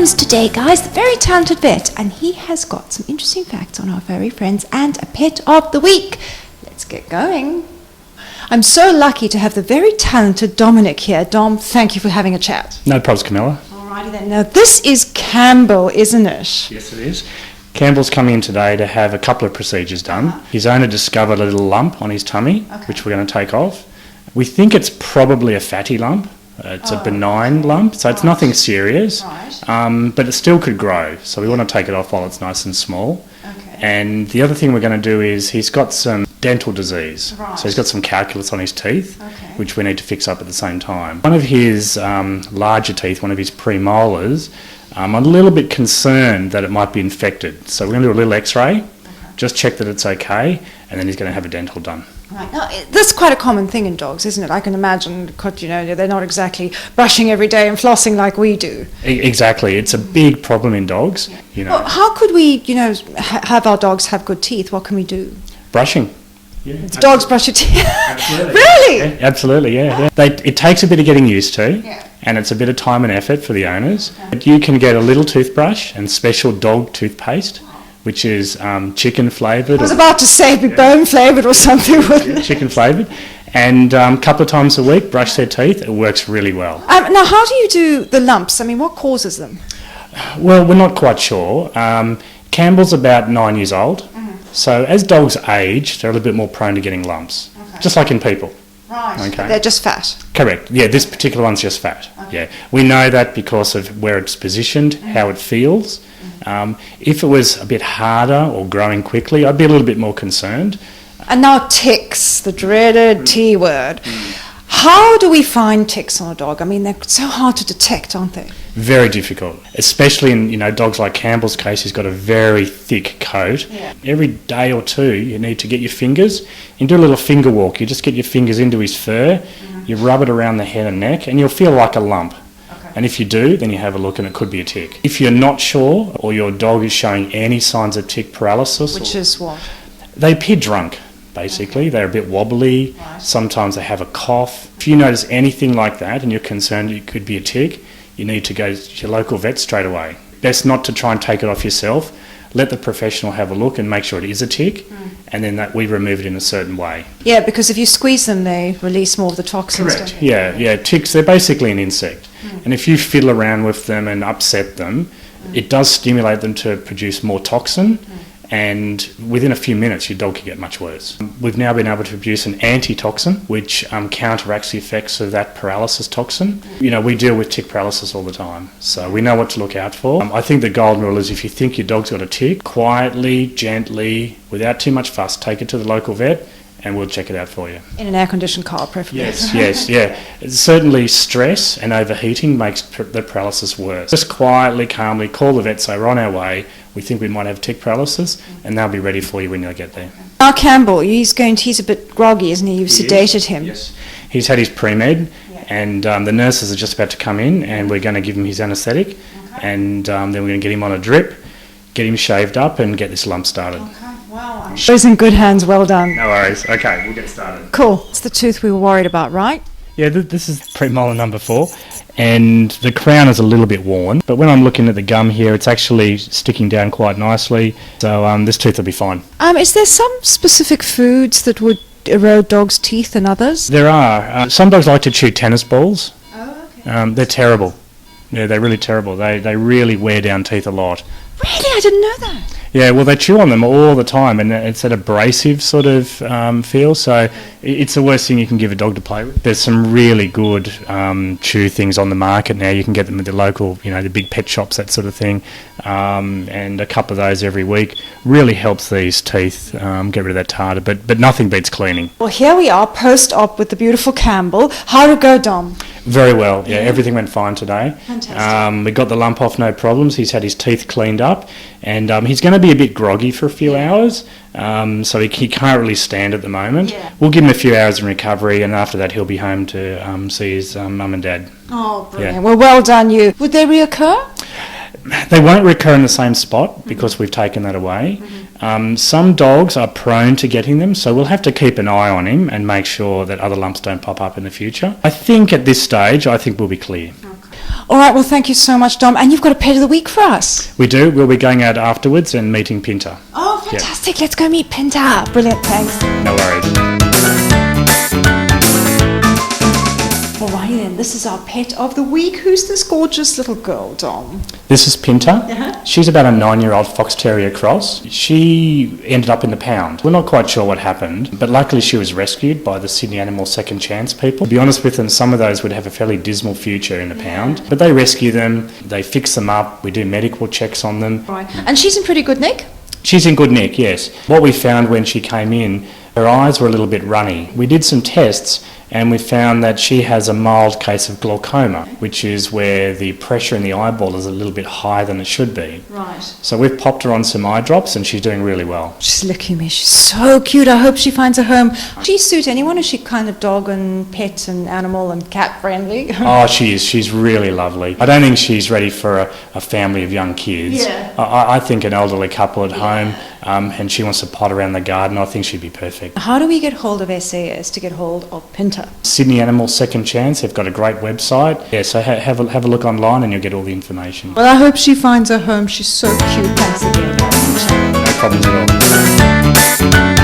comes today, guys, the very talented vet, and he has got some interesting facts on our furry friends and a pet of the week. Let's get going. I'm so lucky to have the very talented Dominic here. Dom, thank you for having a chat. No problems, Camilla. Alrighty then. Now, this is Campbell, isn't it? Yes, it is. Campbell's coming in today to have a couple of procedures done. His owner discovered a little lump on his tummy, which we're going to take off. We think it's probably a fatty lump. It's a benign lump, so it's nothing serious, but it still could grow. So we want to take it off while it's nice and small. And the other thing we're going to do is he's got some dental disease. So he's got some calculus on his teeth, which we need to fix up at the same time. One of his larger teeth, one of his premolars, I'm a little bit concerned that it might be infected. So we're going to do a little x-ray, just check that it's okay, and then he's going to have a dental done. Right. Now, that's quite a common thing in dogs, isn't it? I can imagine, because, you know, they're not exactly brushing every day and flossing like we do. Exactly. It's a big problem in dogs. You know. Well, how could we, you know, have our dogs have good teeth? What can we do? Brushing. Yeah, dogs brush your teeth? Absolutely. Really? Yeah, absolutely, yeah. It takes a bit of getting used to, and it's a bit of time and effort for the owners. But you can get a little toothbrush and special dog toothpaste, which is chicken flavoured. I was about to say bone flavoured or something. Chicken flavoured. And a couple of times a week, brush their teeth. It works really well. Now, how do you do the lumps? I mean, what causes them? Well, we're not quite sure. Campbell's about 9 years old. So as dogs age, they're a little bit more prone to getting lumps, just like in people. Right. Okay. They're just fat. Correct. Yeah, this particular one's just fat. Yeah, we know that because of where it's positioned, how it feels. If it was a bit harder or growing quickly, I'd be a little bit more concerned. And now ticks, the dreaded T word. How do we find ticks on a dog? I mean, they're so hard to detect, aren't they? Very difficult, especially in dogs like Campbell's case. He's got a very thick coat. Every day or two, you need to get your fingers and do a little finger walk. You just get your fingers into his fur, you rub it around the head and neck, and you'll feel like a lump. And if you do, then you have a look and it could be a tick. If you're not sure or your dog is showing any signs of tick paralysis... Which is what? They appear drunk, basically. They're a bit wobbly. Sometimes they have a cough. If you notice anything like that and you're concerned it could be a tick, you need to go to your local vet straight away. Best not to try and take it off yourself. Let the professional have a look and make sure it is a tick, and then that we remove it in a certain way. Yeah, because if you squeeze them, they release more of the toxins. Correct. Yeah. Ticks, they're basically an insect. And if you fiddle around with them and upset them, it does stimulate them to produce more toxin, and within a few minutes your dog can get much worse. We've now been able to produce an antitoxin which counteracts the effects of that paralysis toxin. You know, we deal with tick paralysis all the time, so we know what to look out for. I think the golden rule is if you think your dog's got a tick, quietly, gently, without too much fuss, take it to the local vet and we'll check it out for you. In an air-conditioned car, preferably. Yes. Certainly stress and overheating makes the paralysis worse. Just quietly, calmly call the vet, say we're on our way, we think we might have tick paralysis, and they'll be ready for you when you get there. Now Campbell, he's a bit groggy, isn't he? You've sedated him. Yes. He's had his pre-med, and the nurses are just about to come in, and we're going to give him his anaesthetic, and then we're going to get him on a drip, get him shaved up, and get this lump started. Wow, I'm sure he's in good hands. Well done. No worries. Okay, we'll get started. Cool. It's the tooth we were worried about, right? Yeah, this is premolar number 4, and the crown is a little bit worn, but when I'm looking at the gum here, it's actually sticking down quite nicely, so this tooth will be fine. Is there some specific foods that would erode dogs' teeth than others? There are. Some dogs like to chew tennis balls. Oh, okay. They're terrible. Yeah, they're really terrible. They really wear down teeth a lot. Really? I didn't know that. Yeah, well, they chew on them all the time, and it's an abrasive sort of feel, so it's the worst thing you can give a dog to play with. There's some really good chew things on the market now. You can get them at the local, the big pet shops, that sort of thing, and a couple of those every week really helps these teeth get rid of that tartar, but nothing beats cleaning. Well, here we are, post-op with the beautiful Campbell. How'd it go, Dom? Very well, yeah, everything went fine today. Fantastic. We got the lump off, no problems. He's had his teeth cleaned up, and he's going to be a bit groggy for a few hours, so he can't really stand at the moment. We'll give him a few hours in recovery, and after that he'll be home to see his mum and dad. Oh, brilliant. Well, well done you. Would they reoccur? They won't recur in the same spot because we've taken that away. Some dogs are prone to getting them, so we'll have to keep an eye on him and make sure that other lumps don't pop up in the future. I think at this stage, we'll be clear. All right, well, thank you so much, Dom. And you've got a pet of the week for us. We do. We'll be going out afterwards and meeting Pinta. Oh, fantastic. Let's go meet Pinta. Brilliant, thanks. No worries. Alrighty then, this is our pet of the week. Who's this gorgeous little girl, Dom? This is Pinta. She's about a 9-year-old fox terrier cross. She ended up in the pound. We're not quite sure what happened, but luckily she was rescued by the Sydney Animal Second Chance people. To be honest with them, some of those would have a fairly dismal future in the pound, but they rescue them, they fix them up, we do medical checks on them. Right, and she's in pretty good nick? She's in good nick, yes. What we found when she came in, her eyes were a little bit runny. We did some tests and we found that she has a mild case of glaucoma, which is where the pressure in the eyeball is a little bit higher than it should be. Right. So we've popped her on some eye drops and she's doing really well. She's looking at me. She's so cute. I hope she finds a home. Does she suit anyone? Is she kind of dog and pet and animal and cat friendly? Oh, she is. She's really lovely. I don't think she's ready for a family of young kids. Yeah. I think an elderly couple at home and she wants to pot around the garden. I think she'd be perfect. How do we get hold of SAS to get hold of Pinta? Sydney Animal Second Chance, they've got a great website. Yeah, so have a look online and you'll get all the information. Well, I hope she finds a home. She's so cute. Thanks again. No problems at all.